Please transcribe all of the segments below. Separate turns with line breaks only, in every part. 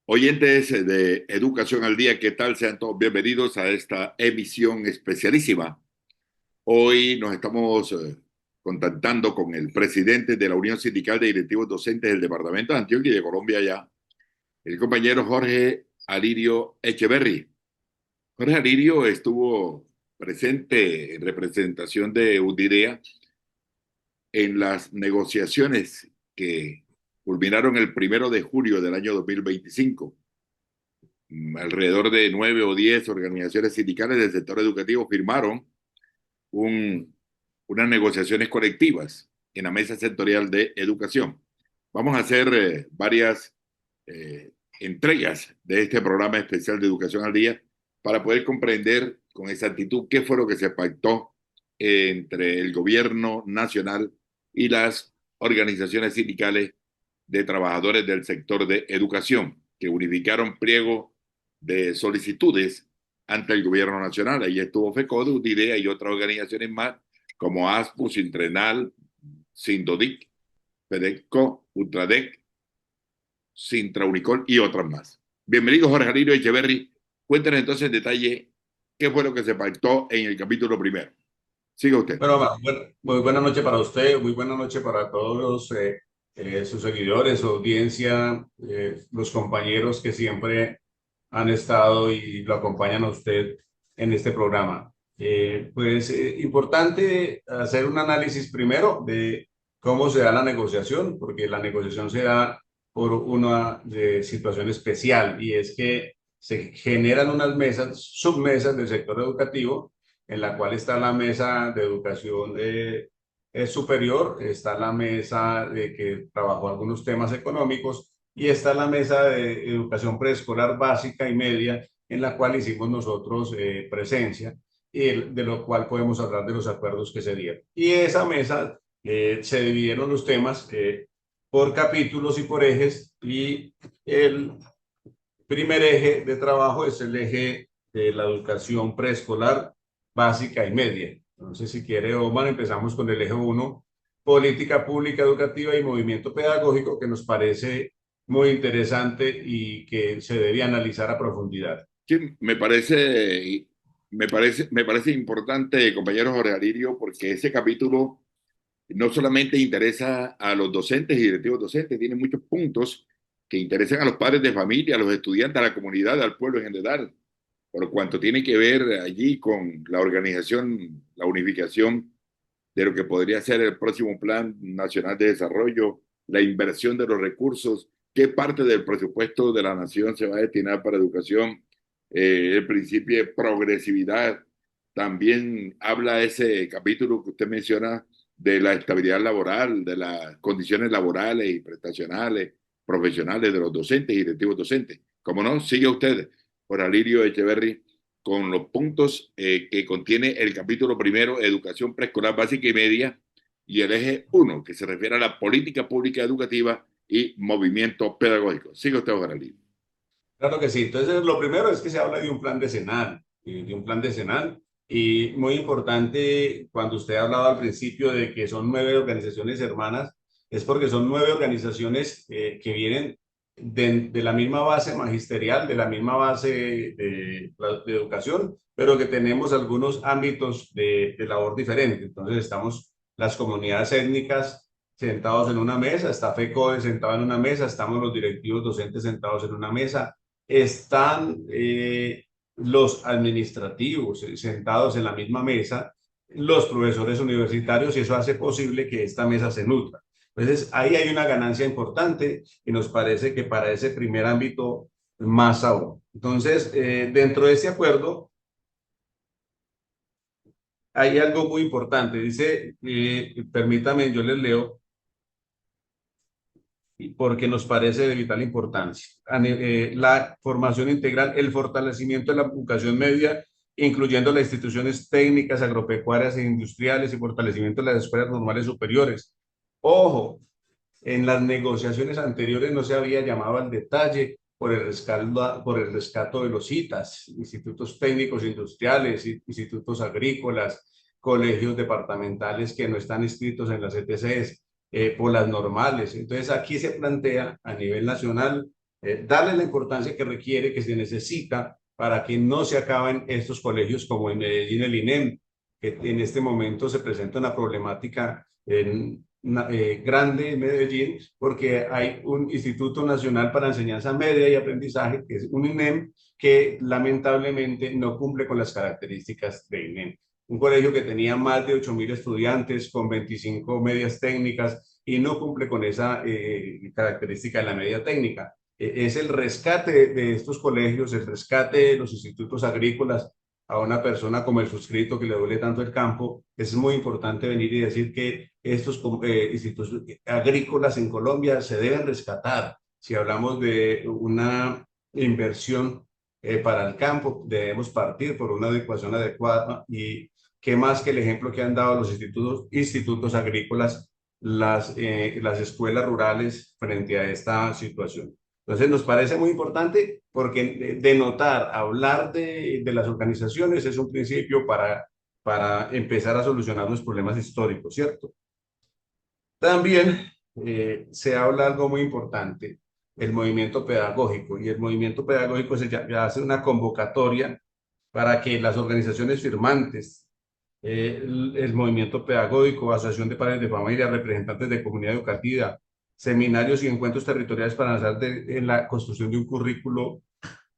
Oyentes de Educación al Día, ¿qué tal? Sean todos bienvenidos a esta emisión especialísima. Hoy nos estamos contactando con el presidente de la Unión Sindical de Directivos Docentes del Departamento de Antioquia y de Colombia ya, el compañero Jorge Alirio Echeverry. Jorge Alirio estuvo presente en representación de UDIREA en las negociaciones que culminaron el 1 de julio del año 2025. Alrededor de 9 o 10 organizaciones sindicales del sector educativo firmaron un, unas negociaciones colectivas en la mesa sectorial de educación. Vamos a hacer varias entregas de este programa especial de Educación al Día para poder comprender con exactitud qué fue lo que se pactó entre el gobierno nacional y las organizaciones sindicales de trabajadores del sector de educación, que unificaron pliego de solicitudes ante el gobierno nacional. Ahí estuvo FECODE, UDIDEA y otras organizaciones más, como ASPU, Sintrenal, Sindodic, PEDECO, Ultradec, Sintraunicol y otras más. Bienvenido, Jorge Alirio Echeverry. Cuéntenos entonces en detalle qué fue lo que se pactó en el capítulo primero. Siga usted.
Bueno, muy buena noche para usted, muy buena noche para todos sus seguidores, su audiencia, los compañeros que siempre han estado y lo acompañan a usted en este programa. Importante hacer un análisis primero de cómo se da la negociación, porque la negociación se da por una situación especial y es que se generan unas mesas, submesas del sector educativo en la cual está la mesa de educación superior, está la mesa de que trabajó algunos temas económicos y está la mesa de educación preescolar básica y media, en la cual hicimos nosotros presencia y de lo cual podemos hablar de los acuerdos que se dieron. Y esa mesa se dividieron los temas por capítulos y por ejes, y el primer eje de trabajo es el eje de la educación preescolar básica y media. Entonces, si quiere, Omar, empezamos con el eje 1, política pública educativa y movimiento pedagógico, que nos parece muy interesante y que se debe analizar a profundidad.
Sí, me parece importante, compañero Jorge Alirio, porque ese capítulo no solamente interesa a los docentes y directivos docentes, tiene muchos puntos que interesan a los padres de familia, a los estudiantes, a la comunidad, al pueblo en general, por cuanto tiene que ver allí con la organización, la unificación de lo que podría ser el próximo Plan Nacional de Desarrollo, la inversión de los recursos, qué parte del presupuesto de la nación se va a destinar para educación, el principio de progresividad. También habla ese capítulo que usted menciona de la estabilidad laboral, de las condiciones laborales y prestacionales, profesionales de los docentes y directivos docentes. Como no, sigue usted, por Alirio Echeverry, con los puntos que contiene el capítulo primero, educación preescolar básica y media, y el eje 1, que se refiere a la política pública educativa y movimiento pedagógico. Sigue usted, Libre.
Claro que sí. Entonces, lo primero es que se habla de un plan decenal, de un plan decenal. Y muy importante, cuando usted hablaba al principio de que son 9 organizaciones hermanas, es porque son 9 organizaciones que vienen de la misma base magisterial, de la misma base de educación, pero que tenemos algunos ámbitos de labor diferentes. Entonces, estamos las comunidades étnicas sentados en una mesa, está FECODE sentado en una mesa, estamos los directivos docentes sentados en una mesa, están los administrativos sentados en la misma mesa, los profesores universitarios, y eso hace posible que esta mesa se nutra. Entonces, ahí hay una ganancia importante y nos parece que para ese primer ámbito más aún. Entonces, dentro de ese acuerdo hay algo muy importante. Dice, permítame, yo les leo, porque nos parece de vital importancia. La formación integral, el fortalecimiento de la educación media, incluyendo las instituciones técnicas, agropecuarias e industriales, y fortalecimiento de las escuelas normales superiores. Ojo, en las negociaciones anteriores no se había llamado al detalle por el rescato de los ITAS, institutos técnicos industriales, institutos agrícolas, colegios departamentales que no están inscritos en las ETCs, por las normales. Entonces aquí se plantea a nivel nacional darle la importancia que requiere, que se necesita para que no se acaben estos colegios como en Medellín el INEM, que en este momento se presenta una problemática grande en Medellín, porque hay un Instituto Nacional para Enseñanza Media y Aprendizaje, que es un INEM, que lamentablemente no cumple con las características de INEM. Un colegio que tenía más de 8.000 estudiantes con 25 medias técnicas y no cumple con esa característica de la media técnica. Es el rescate de estos colegios, el rescate de los institutos agrícolas a una persona como el suscrito que le duele tanto el campo. Es muy importante venir y decir que estos institutos agrícolas en Colombia se deben rescatar. Si hablamos de una inversión para el campo, debemos partir por una adecuación adecuada y qué más que el ejemplo que han dado los institutos agrícolas, las escuelas rurales frente a esta situación. Entonces nos parece muy importante porque denotar, hablar de las organizaciones es un principio para empezar a solucionar los problemas históricos, ¿cierto? También se habla algo muy importante, el movimiento pedagógico, y el movimiento pedagógico hace una convocatoria para que las organizaciones firmantes, el movimiento pedagógico, asociación de padres de familia, representantes de comunidad educativa, seminarios y encuentros territoriales para avanzar en la construcción de un currículo.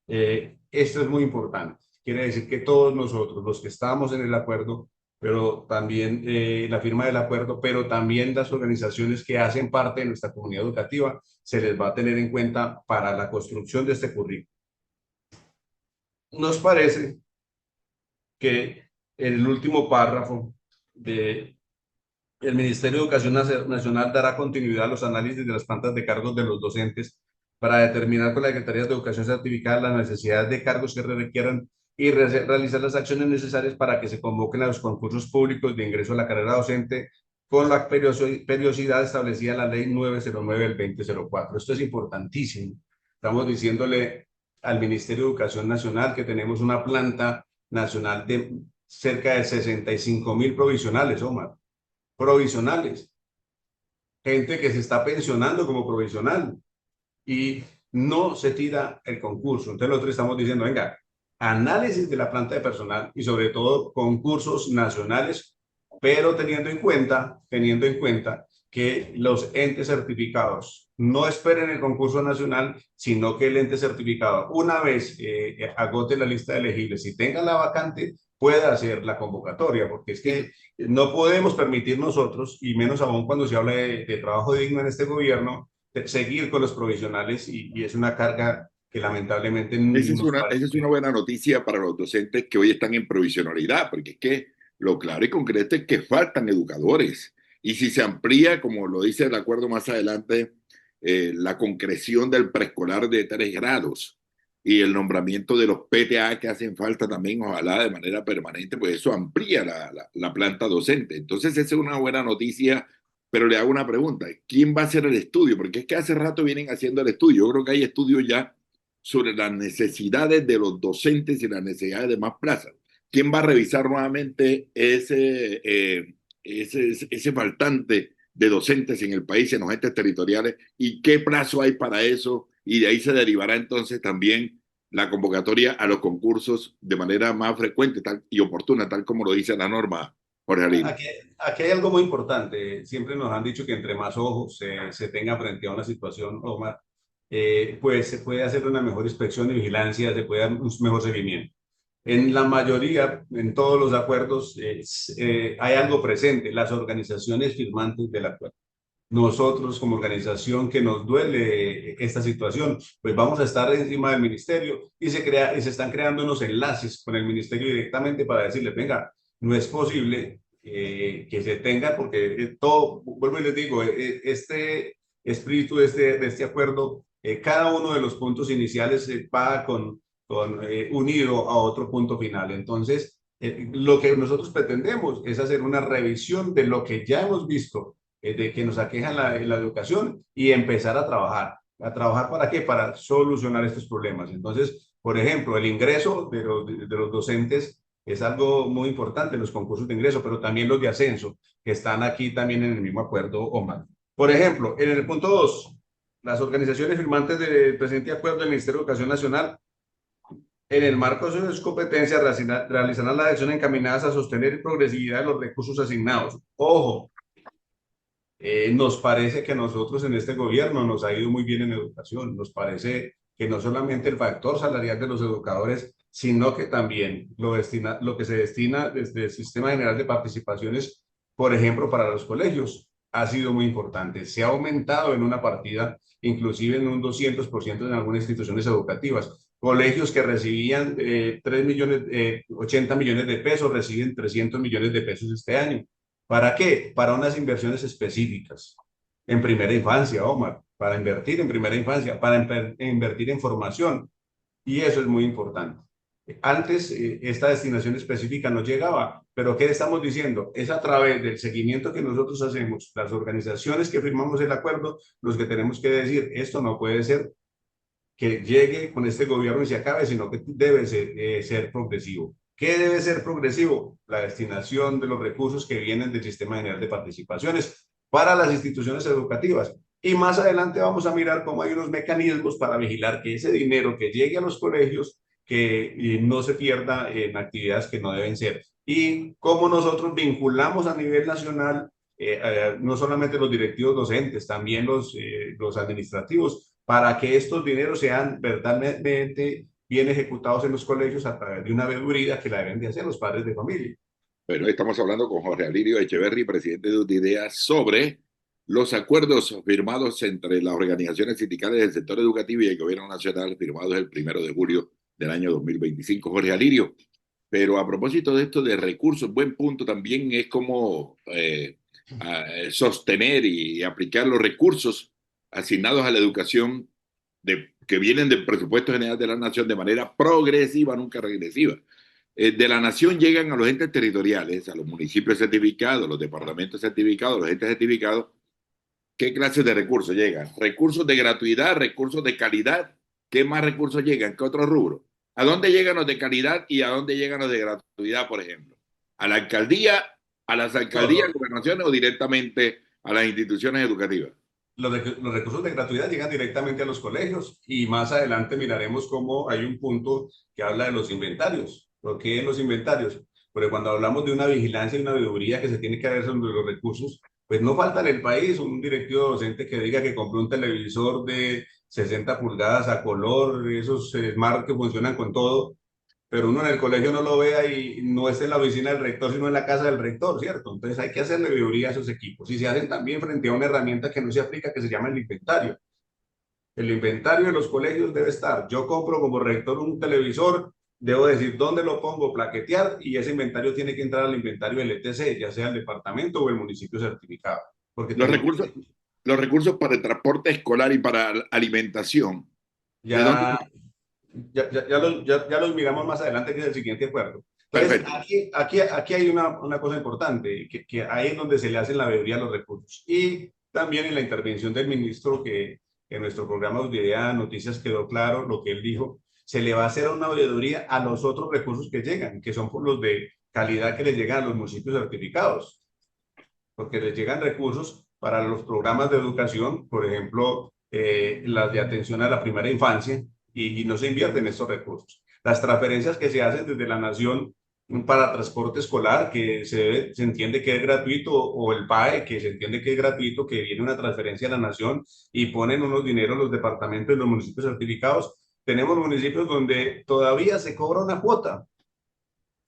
Esto es muy importante. Quiere decir que todos nosotros, los que estamos en el acuerdo, pero también la firma del acuerdo, pero también las organizaciones que hacen parte de nuestra comunidad educativa, se les va a tener en cuenta para la construcción de este currículo. Nos parece que en el último párrafo de el Ministerio de Educación Nacional dará continuidad a los análisis de las plantas de cargos de los docentes para determinar con las secretarías de Educación certificada las necesidades de cargos que requieran y realizar las acciones necesarias para que se convoquen a los concursos públicos de ingreso a la carrera docente con la periodicidad establecida en la Ley 909 del 2004. Esto es importantísimo. Estamos diciéndole al Ministerio de Educación Nacional que tenemos una planta nacional de cerca de 65.000 provisionales, Omar, provisionales, gente que se está pensionando como provisional y no se tira el concurso. Entonces nosotros estamos diciendo, venga, análisis de la planta de personal y sobre todo concursos nacionales, pero teniendo en cuenta que los entes certificados no esperen el concurso nacional, sino que el ente certificado, una vez agote la lista de elegibles y tenga la vacante, pueda hacer la convocatoria, porque es que no podemos permitir nosotros, y menos aún cuando se habla de trabajo digno en este gobierno, seguir con los provisionales y es una carga que lamentablemente nos
Esa es una
parece.
buena noticia para los docentes que hoy están en provisionalidad, porque es que lo claro y concreto es que faltan educadores. Y si se amplía, como lo dice el acuerdo más adelante, la concreción del preescolar de 3 grados y el nombramiento de los PTA que hacen falta también, ojalá de manera permanente, pues eso amplía la planta docente. Entonces, esa es una buena noticia, pero le hago una pregunta: ¿quién va a hacer el estudio? Porque es que hace rato vienen haciendo el estudio. Yo creo que hay estudios ya sobre las necesidades de los docentes y las necesidades de más plazas. ¿Quién va a revisar nuevamente ese faltante de docentes en el país, en los entes territoriales? ¿Y qué plazo hay para eso? Y de ahí se derivará entonces también la convocatoria a los concursos de manera más frecuente y oportuna, tal como lo dice la norma, Jorge Alí.
Aquí, aquí hay algo muy importante. Siempre nos han dicho que entre más ojos se tenga frente a una situación, Omar, pues se puede hacer una mejor inspección y vigilancia, se puede dar un mejor seguimiento. En la mayoría, en todos los acuerdos, hay algo presente, las organizaciones firmantes del acuerdo. Nosotros como organización que nos duele esta situación, pues vamos a estar encima del ministerio y se están creando unos enlaces con el ministerio directamente para decirle, venga, no es posible que se tenga, porque todo, vuelvo y les digo, este espíritu de este acuerdo, cada uno de los puntos iniciales va unido a otro punto final. Entonces, lo que nosotros pretendemos es hacer una revisión de lo que ya hemos visto de que nos aqueja en la educación y empezar a trabajar. ¿A trabajar para qué? Para solucionar estos problemas. Entonces, por ejemplo, el ingreso de los docentes es algo muy importante, los concursos de ingreso, pero también los de ascenso, que están aquí también en el mismo acuerdo, Omar. Por ejemplo, en el punto 2, las organizaciones firmantes del presente acuerdo del Ministerio de Educación Nacional, en el marco de sus competencias, realizarán las acciones encaminadas a sostener la progresividad de los recursos asignados. Ojo, nos parece que a nosotros en este gobierno nos ha ido muy bien en educación. Nos parece que no solamente el factor salarial de los educadores, sino que también lo que se destina desde el Sistema General de Participaciones, por ejemplo, para los colegios, ha sido muy importante. Se ha aumentado en una partida, inclusive en un 200% en algunas instituciones educativas. Colegios que recibían 3 millones, 80 millones de pesos, reciben 300 millones de pesos este año. ¿Para qué? Para unas inversiones específicas en primera infancia, Omar, para invertir en primera infancia, para invertir en formación. Y eso es muy importante. Antes esta destinación específica no llegaba, pero ¿qué estamos diciendo? Es a través del seguimiento que nosotros hacemos, las organizaciones que firmamos el acuerdo, los que tenemos que decir, esto no puede ser que llegue con este gobierno y se acabe, sino que debe ser progresivo. ¿Qué debe ser progresivo? La destinación de los recursos que vienen del Sistema General de Participaciones para las instituciones educativas. Y más adelante vamos a mirar cómo hay unos mecanismos para vigilar que ese dinero que llegue a los colegios que no se pierda en actividades que no deben ser. Y cómo nosotros vinculamos a nivel nacional, no solamente los directivos docentes, también los administrativos, para que estos dineros sean verdaderamente bien ejecutados en los colegios a través de una veeduría que la deben de hacer los padres de familia.
Pero estamos hablando con Jorge Alirio Echeverry, presidente de Udidea, sobre los acuerdos firmados entre las organizaciones sindicales del sector educativo y el gobierno nacional, firmados el 1 de julio del año 2025. Jorge Alirio, pero a propósito de esto de recursos, buen punto también es cómo sostener y aplicar los recursos asignados a la educación que vienen del presupuesto general de la nación de manera progresiva, nunca regresiva. De la nación llegan a los entes territoriales, a los municipios certificados, los departamentos certificados, los entes certificados. ¿Qué clases de recursos llegan? Recursos de gratuidad, recursos de calidad. ¿Qué más recursos llegan? ¿Qué otro rubro? ¿A dónde llegan los de calidad y a dónde llegan los de gratuidad, por ejemplo? ¿A la alcaldía, a las
No,
alcaldías, gobernaciones o directamente a las instituciones educativas?
los recursos de gratuidad llegan directamente a los colegios y más adelante miraremos cómo hay un punto que habla de los inventarios. ¿Por qué los inventarios? Porque cuando hablamos de una vigilancia y una veeduría que se tiene que hacer sobre los recursos, pues no falta en el país un directivo docente que diga que compró un televisor de 60 pulgadas a color, esos smart que funcionan con todo, pero uno en el colegio no lo vea y no es en la oficina del rector, sino en la casa del rector, ¿cierto? Entonces hay que hacerle veeduría a esos equipos. Y se hacen también frente a una herramienta que no se aplica, que se llama el inventario. El inventario de los colegios debe estar. Yo compro como rector un televisor, debo decir dónde lo pongo, plaquetear, y ese inventario tiene que entrar al inventario del ETC, ya sea el departamento o el municipio certificado. Porque
Los
tenemos
recursos, los recursos para el transporte escolar y para la alimentación. ¿De dónde?
ya ya los miramos más adelante, que es el siguiente acuerdo. Entonces,
Perfecto.
aquí hay una cosa importante, que ahí es donde se le hacen la veeduría a los recursos. Y también en la intervención del ministro, que en nuestro programa de Idea Noticias quedó claro lo que él dijo, se le va a hacer una veeduría a los otros recursos que llegan, que son por los de calidad que les llegan a los municipios certificados, porque les llegan recursos para los programas de educación, por ejemplo, las de atención a la primera infancia, y no se invierten estos recursos. Las transferencias que se hacen desde la nación para transporte escolar, que se entiende que es gratuito, o el PAE, que se entiende que es gratuito, que viene una transferencia a la nación y ponen unos dineros los departamentos y los municipios certificados. Tenemos municipios donde todavía se cobra una cuota.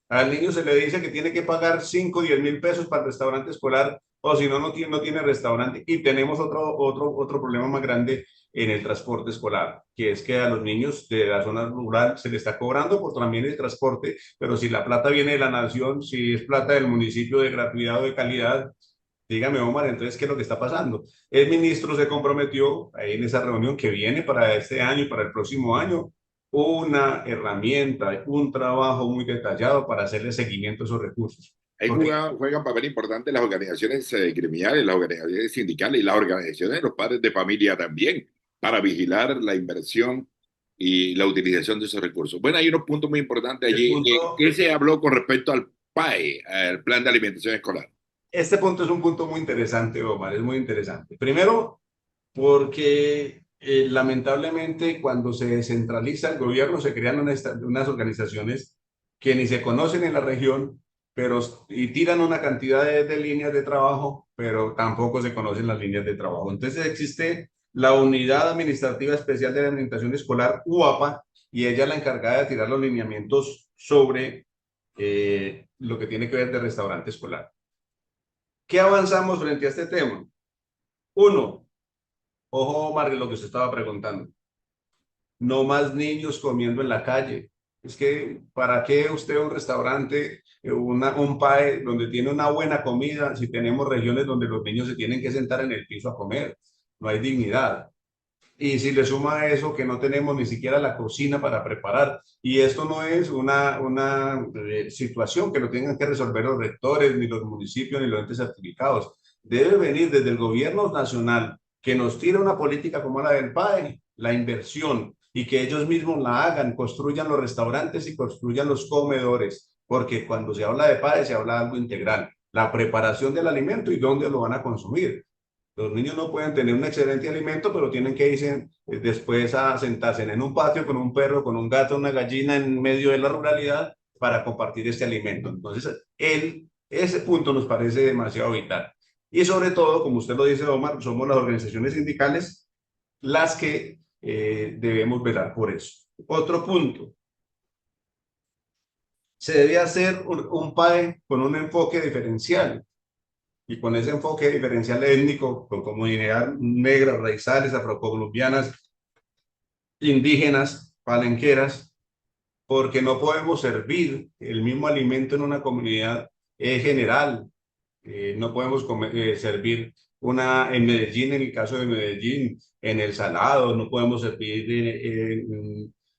Al niño se le dice que tiene que pagar 5 o 10 mil pesos para el restaurante escolar, o si no, no tiene restaurante. Y tenemos otro problema más grande en el transporte escolar, que es que a los niños de la zona rural se les está cobrando por también el transporte, pero si la plata viene de la nación, si es plata del municipio de gratuidad o de calidad, dígame, Omar, entonces, ¿qué es lo que está pasando? El ministro se comprometió ahí en esa reunión que viene para este año y para el próximo año, una herramienta, un trabajo muy detallado para hacerle seguimiento a esos recursos.
Ahí
Porque
juegan papel importante las organizaciones gremiales, las organizaciones sindicales y las organizaciones de los padres de familia también, para vigilar la inversión y la utilización de esos recursos. Bueno, hay unos puntos muy importantes
el
allí.
punto,
¿Qué se habló con respecto al PAE, al Plan de Alimentación Escolar?
este punto es un punto muy interesante, Omar, es muy interesante. Primero, porque lamentablemente, cuando se descentraliza el gobierno, se crean unas organizaciones que ni se conocen en la región, pero y tiran una cantidad de líneas de trabajo, pero tampoco se conocen las líneas de trabajo. Entonces existe la Unidad Administrativa Especial de la Alimentación Escolar, UAPA, y ella es la encargada de tirar los lineamientos sobre lo que tiene que ver de restaurante escolar. ¿Qué avanzamos frente a este tema? Uno, ojo, Omar, lo que usted estaba preguntando. No más niños comiendo en la calle. Es que, ¿para qué usted un restaurante, un PAE donde tiene una buena comida si tenemos regiones donde los niños se tienen que sentar en el piso a comer? No hay dignidad. Y si le suma a eso que no tenemos ni siquiera la cocina para preparar, y esto no es una situación que lo tengan que resolver los rectores, ni los municipios, ni los entes certificados. Debe venir desde el gobierno nacional que nos tire una política como la del PAE, la inversión, y que ellos mismos la hagan, construyan los restaurantes y construyan los comedores, porque cuando se habla de PAE se habla de algo integral, la preparación del alimento y dónde lo van a consumir. Los niños no pueden tener un excelente alimento, pero tienen que irse después a sentarse en un patio con un perro, con un gato, una gallina en medio de la ruralidad para compartir este alimento. Entonces, ese punto nos parece demasiado vital. Y sobre todo, como usted lo dice, Omar, somos las organizaciones sindicales las que debemos velar por eso. Otro punto, se debe hacer un PAE con un enfoque diferencial y con ese enfoque diferencial étnico, con comunidad negras, raizales, afrocolombianas, indígenas, palenqueras, porque no podemos servir el mismo alimento en una comunidad general. No podemos servir en Medellín, en el caso de Medellín, en El Salado, no podemos servir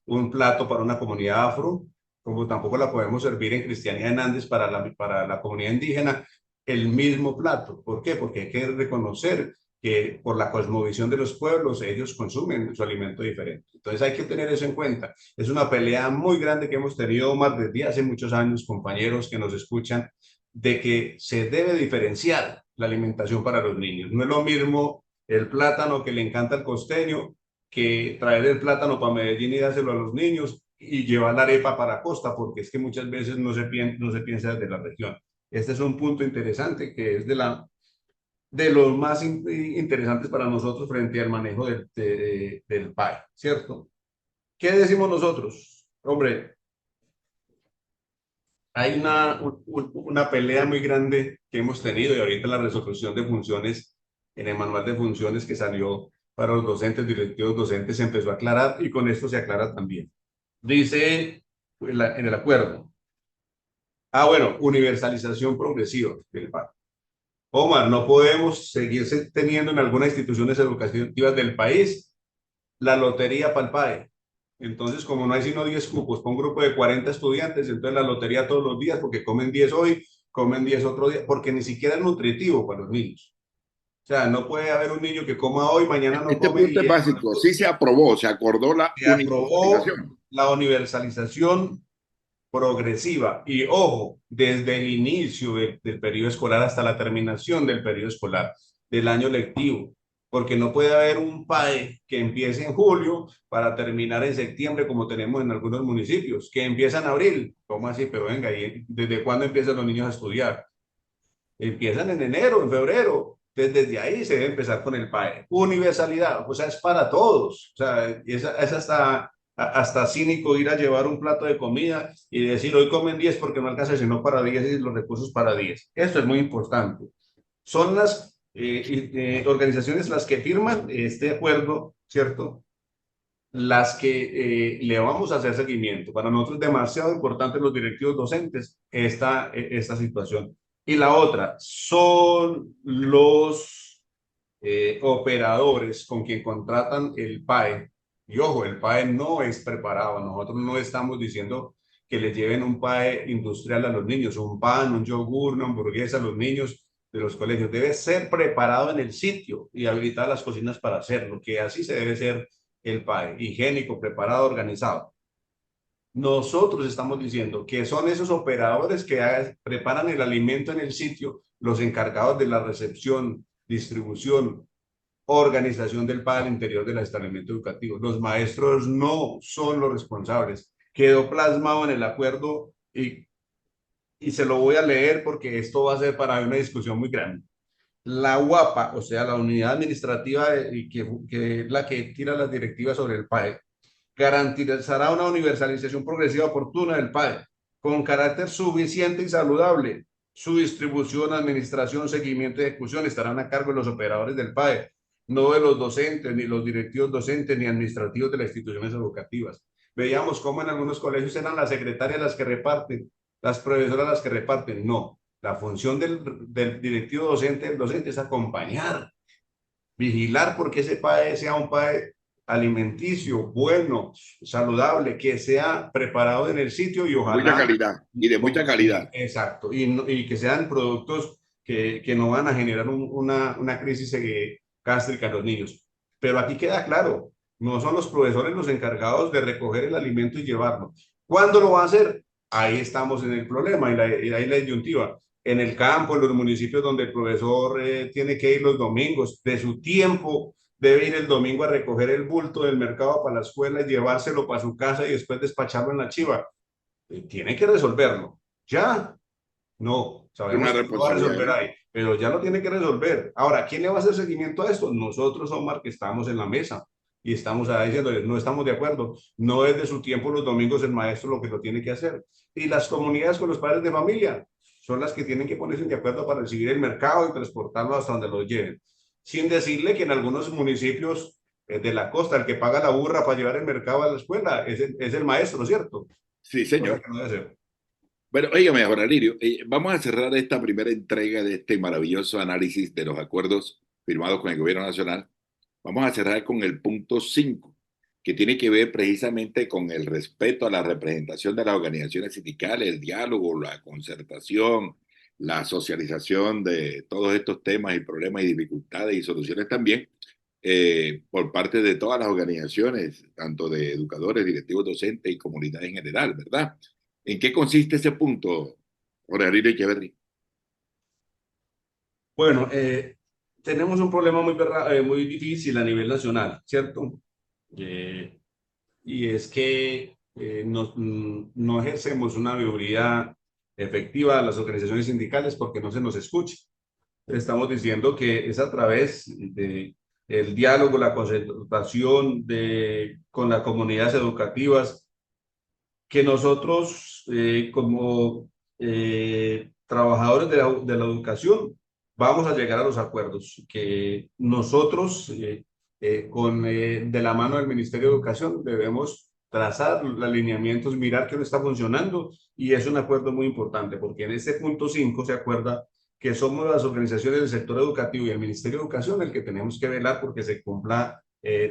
un plato para una comunidad afro, como tampoco la podemos servir en Cristianía en Andes para la comunidad indígena, el mismo plato. ¿Por qué? Porque hay que reconocer que por la cosmovisión de los pueblos ellos consumen su alimento diferente. Entonces hay que tener eso en cuenta. Es una pelea muy grande que hemos tenido, Omar, desde hace muchos años, compañeros que nos escuchan, de que se debe diferenciar la alimentación para los niños. No es lo mismo el plátano que le encanta al costeño que traer el plátano para Medellín y dárselo a los niños y llevar la arepa para Costa, porque es que muchas veces no se piensa desde la región. Este es un punto interesante que es de los más interesantes para nosotros frente al manejo del PAE, ¿cierto? ¿Qué decimos nosotros? Hombre, hay una pelea muy grande que hemos tenido y ahorita la resolución de funciones en el manual de funciones que salió para los docentes, directivos docentes, se empezó a aclarar y con esto se aclara también. Dice en el acuerdo. Bueno, universalización progresiva del PAE. Omar, no podemos seguir teniendo en algunas instituciones educativas del país la lotería para el PAE. Entonces, como no hay sino 10 cupos para un grupo de 40 estudiantes, entonces la lotería todos los días, porque comen 10 hoy, comen 10 otro día, porque ni siquiera es nutritivo para los niños. O sea, no puede haber un niño que coma hoy, mañana no
Este
come
punto
y
es básico. Sí se aprobó, se acordó la
se aprobó
universalización.
la universalización progresiva. Y ojo, desde el inicio del periodo escolar hasta la terminación del periodo escolar, del año lectivo, porque no puede haber un PAE que empiece en julio para terminar en septiembre, como tenemos en algunos municipios, que empiezan en abril. ¿Cómo así? Pero venga, ¿y desde cuándo empiezan los niños a estudiar? Empiezan en enero, en febrero. Desde ahí se debe empezar con el PAE. Universalidad, o sea, es para todos. O sea, es hasta cínico ir a llevar un plato de comida y decir, hoy comen 10 porque no alcanza sino para 10 y los recursos para 10. Esto es muy importante. Son las organizaciones las que firman este acuerdo, ¿cierto? Las que le vamos a hacer seguimiento. Para nosotros es demasiado importante los directivos docentes esta situación. Y la otra son los operadores con quien contratan el PAE. Y ojo, el PAE no es preparado. Nosotros no estamos diciendo que le lleven un PAE industrial a los niños, un pan, un yogur, una hamburguesa a los niños de los colegios. Debe ser preparado en el sitio y habilitar las cocinas para hacerlo, que así se debe ser el PAE, higiénico, preparado, organizado. Nosotros estamos diciendo que son esos operadores que preparan el alimento en el sitio, los encargados de la recepción, distribución, organización del PAE al interior del establecimiento educativo. Los maestros no son los responsables. Quedó plasmado en el acuerdo y se lo voy a leer porque esto va a ser para una discusión muy grande. La UAPA, o sea, la unidad administrativa que es la que tira las directivas sobre el PAE, garantizará una universalización progresiva oportuna del PAE con carácter suficiente y saludable. Su distribución, administración, seguimiento y ejecución estarán a cargo de los operadores del PAE, no de los docentes, ni los directivos docentes, ni administrativos de las instituciones educativas. Veíamos cómo en algunos colegios eran las secretarias las que reparten, las profesoras las que reparten. No, la función del directivo docente, del docente es acompañar, vigilar porque ese PAE sea un PAE alimenticio, bueno, saludable, que sea preparado en el sitio y
Mucha
ojalá,
calidad y de mucha calidad.
exacto, y que sean productos que no van a generar una crisis gástrica en los niños. Pero aquí queda claro, no son los profesores los encargados de recoger el alimento y llevarlo. ¿Cuándo lo va a hacer? Ahí estamos en el problema y ahí la disyuntiva. En el campo, en los municipios donde el profesor tiene que ir los domingos, de su tiempo debe ir el domingo a recoger el bulto del mercado para la escuela y llevárselo para su casa y después despacharlo en la chiva. Tiene que resolverlo. Ya, no,
Una
sabemos que no lo va a
responsabilidad
resolver
grande.
ahí, pero ya lo tiene que resolver. Ahora, ¿quién le va a hacer seguimiento a esto? Nosotros, Omar, que estamos en la mesa y estamos ahí diciéndole, no estamos de acuerdo. No es de su tiempo los domingos el maestro lo que lo tiene que hacer. Y las comunidades con los padres de familia son las que tienen que ponerse de acuerdo para recibir el mercado y transportarlo hasta donde lo lleven. Sin decirle que en algunos municipios de la costa, el que paga la burra para llevar el mercado a la escuela es el maestro, ¿cierto?
Sí,
Cosa
señor.
que no debe ser.
Bueno, óigame, Jorge Lirio, vamos a cerrar esta primera entrega de este maravilloso análisis de los acuerdos firmados con el Gobierno Nacional. Vamos a cerrar con el punto 5, que tiene que ver precisamente con el respeto a la representación de las organizaciones sindicales, el diálogo, la concertación, la socialización de todos estos temas y problemas y dificultades y soluciones también por parte de todas las organizaciones, tanto de educadores, directivos docentes y comunidad en general, ¿verdad? ¿En qué consiste ese punto, Jorge Ariel Echeverry?
Bueno, tenemos un problema muy difícil a nivel nacional, ¿cierto? Eh, y es que no ejercemos una viabilidad efectiva a las organizaciones sindicales porque no se nos escucha. Estamos diciendo que es a través de el diálogo, la concertación con las comunidades educativas que nosotros como trabajadores de la educación vamos a llegar a los acuerdos, que nosotros de la mano del Ministerio de Educación debemos trazar los alineamientos, mirar que no está funcionando y es un acuerdo muy importante porque en este punto 5 se acuerda que somos las organizaciones del sector educativo y el Ministerio de Educación el que tenemos que velar porque se cumpla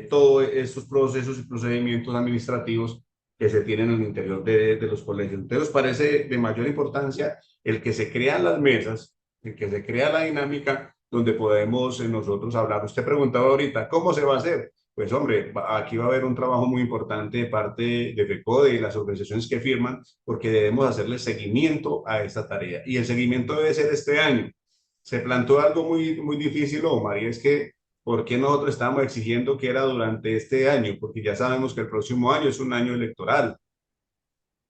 todos estos procesos y procedimientos administrativos que se tienen en el interior de los colegios. Entonces, parece de mayor importancia el que se crean las mesas, el que se crea la dinámica donde podemos nosotros hablar. Usted preguntaba ahorita, ¿cómo se va a hacer? Pues hombre, aquí va a haber un trabajo muy importante de parte de FECODE y las organizaciones que firman, porque debemos hacerle seguimiento a esta tarea. Y el seguimiento debe ser este año. Se planteó algo muy difícil, Omar, y es que ¿por qué nosotros estamos exigiendo que era durante este año? Porque ya sabemos que el próximo año es un año electoral.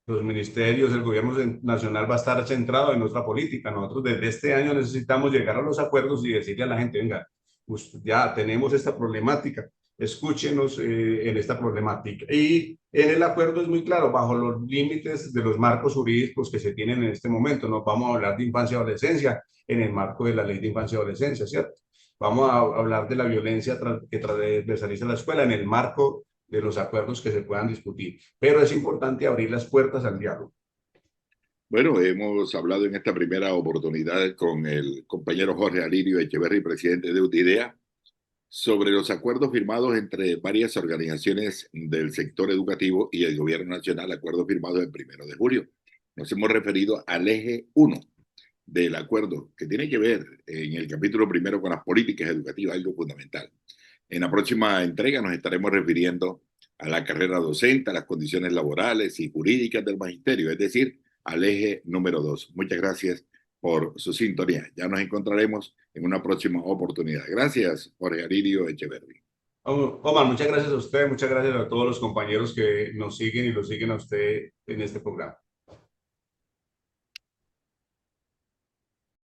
Los ministerios, el gobierno nacional va a estar centrado en nuestra política. Nosotros desde este año necesitamos llegar a los acuerdos y decirle a la gente, venga, pues ya tenemos esta problemática, escúchenos en esta problemática. Y en el acuerdo es muy claro, bajo los límites de los marcos jurídicos que se tienen en este momento. No vamos a hablar de infancia y adolescencia en el marco de la ley de infancia y adolescencia, ¿cierto? Vamos a hablar de la violencia que transversaliza la escuela en el marco de los acuerdos que se puedan discutir. Pero es importante abrir las puertas al diálogo.
Bueno, hemos hablado en esta primera oportunidad con el compañero Jorge Alirio Echeverry, presidente de UTIDEA, sobre los acuerdos firmados entre varias organizaciones del sector educativo y el gobierno nacional, acuerdos firmados el 1 de julio. Nos hemos referido al eje 1 del acuerdo, que tiene que ver en el capítulo primero con las políticas educativas, algo fundamental. En la próxima entrega nos estaremos refiriendo a la carrera docente, a las condiciones laborales y jurídicas del magisterio, es decir, al eje número 2. Muchas gracias por su sintonía. Ya nos encontraremos en una próxima oportunidad. Gracias, Jorge Aridio Echeverri.
Omar, muchas gracias a usted, muchas gracias a todos los compañeros que nos siguen y lo siguen a usted en este programa.